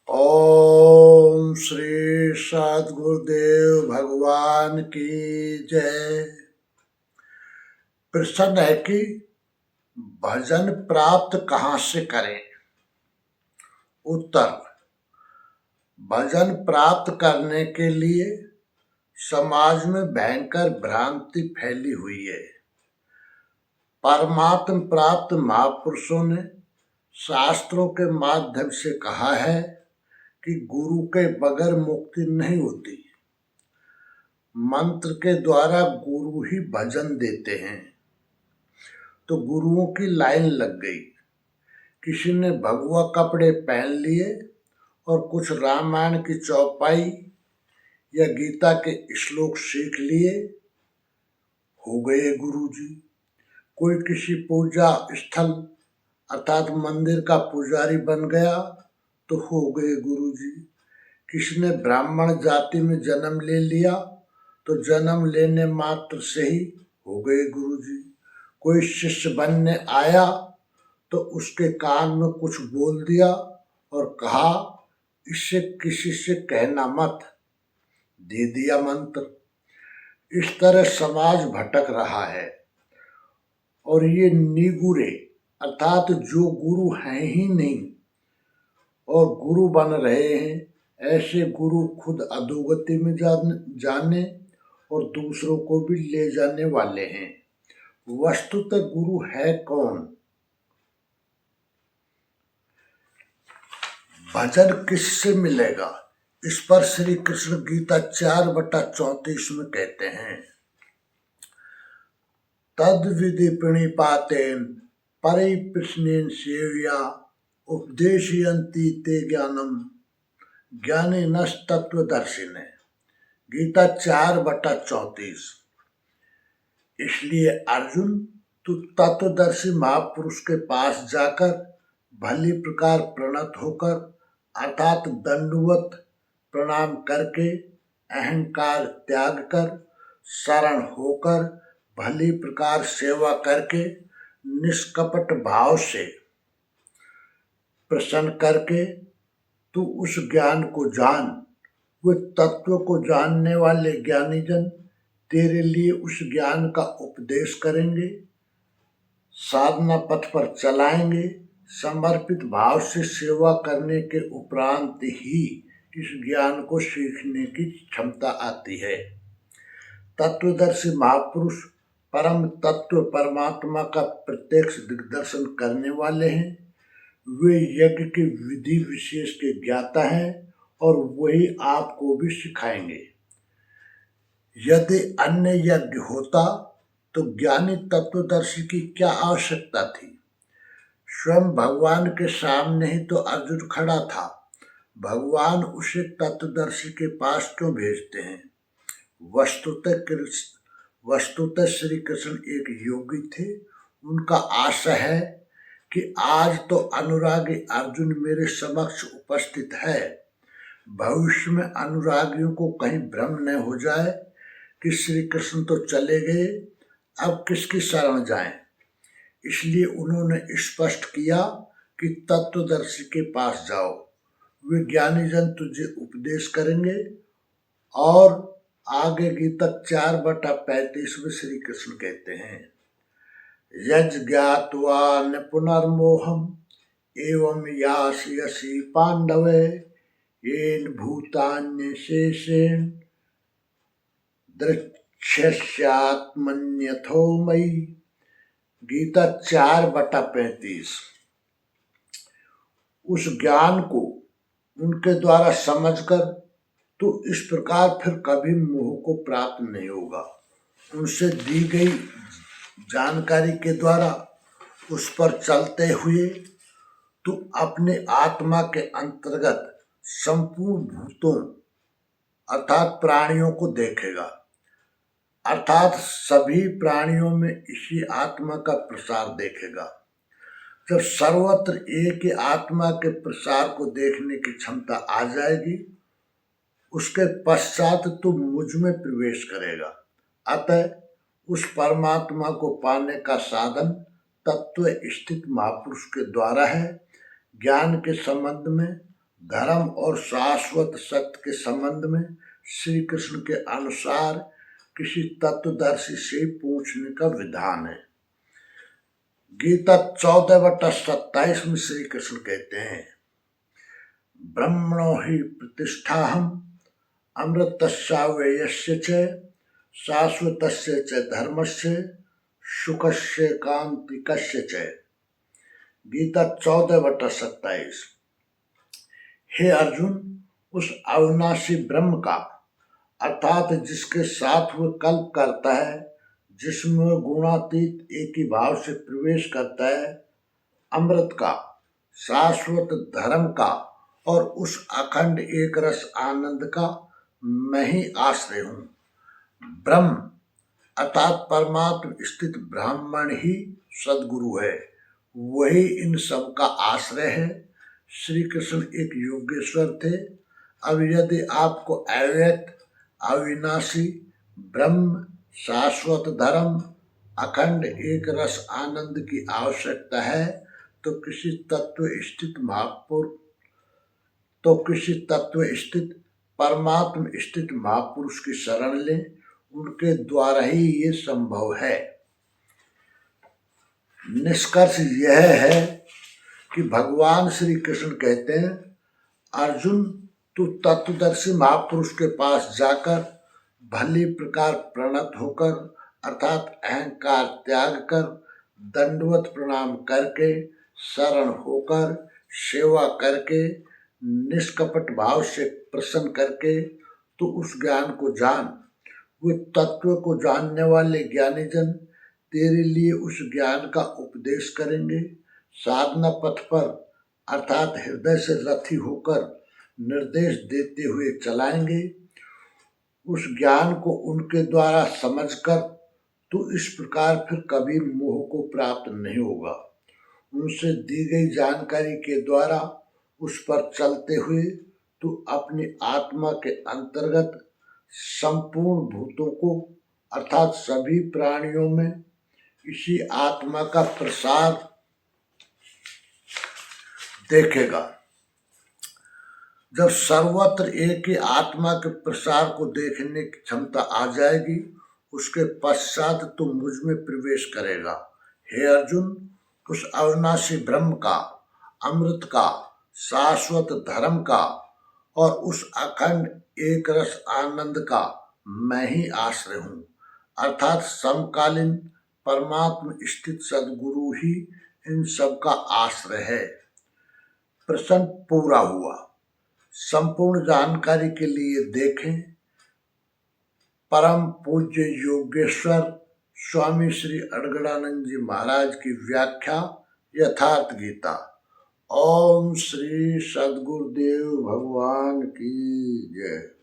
ओम श्री सद्गुरुदेव भगवान की जय। प्रश्न है कि भजन प्राप्त कहाँ से करें। उत्तर, भजन प्राप्त करने के लिए समाज में भयंकर भ्रांति फैली हुई है। परमात्म प्राप्त महापुरुषों ने शास्त्रों के माध्यम से कहा है कि गुरु के बगैर मुक्ति नहीं होती। मंत्र के द्वारा गुरु ही भजन देते हैं। तो गुरुओं की लाइन लग गई। किसी ने भगवा कपड़े पहन लिए और कुछ रामायण की चौपाई या गीता के श्लोक सीख लिए, हो गए गुरुजी। कोई किसी पूजा स्थल अर्थात मंदिर का पुजारी बन गया तो हो गए गुरुजी। किसी ने ब्राह्मण जाति में जन्म ले लिया तो जन्म लेने मात्र से ही हो गए गुरुजी। कोई शिष्य बनने आया तो उसके कान में कुछ बोल दिया और कहा, इससे किसी से कहना मत, दे दिया मंत्र। इस तरह समाज भटक रहा है और ये निगुरे अर्थात जो गुरु हैं ही नहीं और गुरु बन रहे हैं, ऐसे गुरु खुद अधोगति में जाने और दूसरों को भी ले जाने वाले हैं। वस्तुतः गुरु है कौन? भजन किससे मिलेगा? इस पर श्री कृष्ण गीता 4/34 में कहते हैं, तद विधि प्रणिपातेन परिप्रश्नेन सेव्या उपदेशयन्ति ते ज्ञानम ज्ञानिनस्तत्वदर्शिने। गीता 4/34। इसलिए अर्जुन, तू तत्वदर्शी महापुरुष के पास जाकर भली प्रकार प्रणत होकर अर्थात दंडवत प्रणाम करके अहंकार त्याग कर शरण होकर भली प्रकार सेवा करके निष्कपट भाव से प्रसन्न करके तू उस ज्ञान को जान। वे तत्व को जानने वाले ज्ञानीजन तेरे लिए उस ज्ञान का उपदेश करेंगे, साधना पथ पर चलाएंगे। समर्पित भाव से सेवा करने के उपरांत ही इस ज्ञान को सीखने की क्षमता आती है। तत्वदर्शी महापुरुष परम तत्व परमात्मा का प्रत्यक्ष दिग्दर्शन करने वाले हैं। वे यज्ञ के विधि विशेष के ज्ञाता हैं और वही आपको भी सिखाएंगे। यदि अन्य यज्ञ होता तो ज्ञानी तत्वदर्शी की क्या आवश्यकता थी? स्वयं भगवान के सामने ही तो अर्जुन खड़ा था। भगवान उसे तत्वदर्शी के पास क्यों भेजते हैं? वस्तुतः श्री कृष्ण एक योगी थे। उनका आशा है कि आज तो अनुरागी अर्जुन मेरे समक्ष उपस्थित है, भविष्य में अनुरागियों को कहीं भ्रम न हो जाए कि श्री कृष्ण तो चले गए, अब किसकी शरण जाएं। इसलिए उन्होंने स्पष्ट किया कि तत्वदर्शी के पास जाओ, वे ज्ञानीजन तुझे उपदेश करेंगे। और आगे गीता 4/35 में श्री कृष्ण कहते हैं, यज्ञात्वा न पुनर्मोहम एवं यास्यसि पांडवे येन भूतान्य शेषेण द्रक्ष्यात्मन्यथो मयि। गीता 4/35। उस ज्ञान को उनके द्वारा समझकर तो इस प्रकार फिर कभी मोह को प्राप्त नहीं होगा। उनसे दी गई जानकारी के द्वारा उस पर चलते हुए तू अपने आत्मा के अंतर्गत संपूर्ण भूतों अर्थात प्राणियों को देखेगा, अर्थात सभी प्राणियों में इसी आत्मा का प्रसार देखेगा। जब सर्वत्र एक ही आत्मा के प्रसार को देखने की क्षमता आ जाएगी, उसके पश्चात तू मुझ में प्रवेश करेगा। अतः उस परमात्मा को पाने का साधन तत्व स्थित महापुरुष के द्वारा है। ज्ञान के संबंध में धर्म और शाश्वत सत्य के संबंध में श्री कृष्ण के अनुसार किसी तत्वदर्शी से पूछने का विधान है। गीता 14:27 में श्री कृष्ण कहते हैं, ब्रह्मणो हि प्रतिष्ठाहम अमृतस्याव्ययस्य च शाश्वतस्य च धर्मस्य सुखस्य कांतिकस्य च। गीता 14:27। हे अर्जुन, उस अविनाशी ब्रह्म का अर्थात जिसके साथ वह कल्प करता है, जिसमें वह गुणातीत एक ही भाव से प्रवेश करता है, अमृत का, शाश्वत धर्म का और उस अखंड एक रस आनंद का मैं ही आश्रय हूँ। ब्रह्म अर्थात परमात्म स्थित ब्राह्मण ही सदगुरु है, वही इन सब का आश्रय है। श्री कृष्ण एक योगेश्वर थे। अब यदि आपको अव्यक्त, अविनाशी ब्रह्म, शाश्वत धर्म, अखंड एक रस आनंद की आवश्यकता है तो किसी तत्व स्थित परमात्म स्थित महापुरुष की शरण लें, उनके द्वारा ही ये संभव है। निष्कर्ष यह है कि भगवान श्री कृष्ण कहते हैं, अर्जुन, तू तत्वदर्शी महापुरुष के पास जाकर भली प्रकार प्रणत होकर अर्थात अहंकार त्याग कर दंडवत प्रणाम करके शरण होकर सेवा करके निष्कपट भाव से प्रसन्न करके तू उस ज्ञान को जान। वे तत्व को जानने वाले ज्ञानी जन तेरे लिए उस ज्ञान का उपदेश करेंगे। साधना पथ पर अर्थात हृदय से रथी होकर निर्देश देते हुए चलाएंगे। उस ज्ञान को उनके द्वारा समझकर तू इस प्रकार फिर कभी मोह को प्राप्त नहीं होगा। उनसे दी गई जानकारी के द्वारा उस पर चलते हुए तू अपनी आत्मा के अंतर्गत संपूर्ण भूतों को अर्थात सभी प्राणियों में इसी आत्मा का प्रसार देखेगा। जब सर्वत्र एक ही आत्मा के प्रसार को देखने की क्षमता आ जाएगी, उसके पश्चात तू मुझ में प्रवेश करेगा। हे अर्जुन, उस अविनाशी ब्रह्म का, अमृत का, शाश्वत धर्म का और उस अखंड एक रस आनंद का मैं ही आश्रय हूँ, अर्थात समकालीन परमात्म स्थित सदगुरु ही इन सब का आश्रय है। प्रश्न पूरा हुआ। संपूर्ण जानकारी के लिए देखें परम पूज्य योगेश्वर स्वामी श्री अड़गड़ानंद जी महाराज की व्याख्या यथार्थ गीता। ओम श्री सद्गुरुदेव भगवान की जय।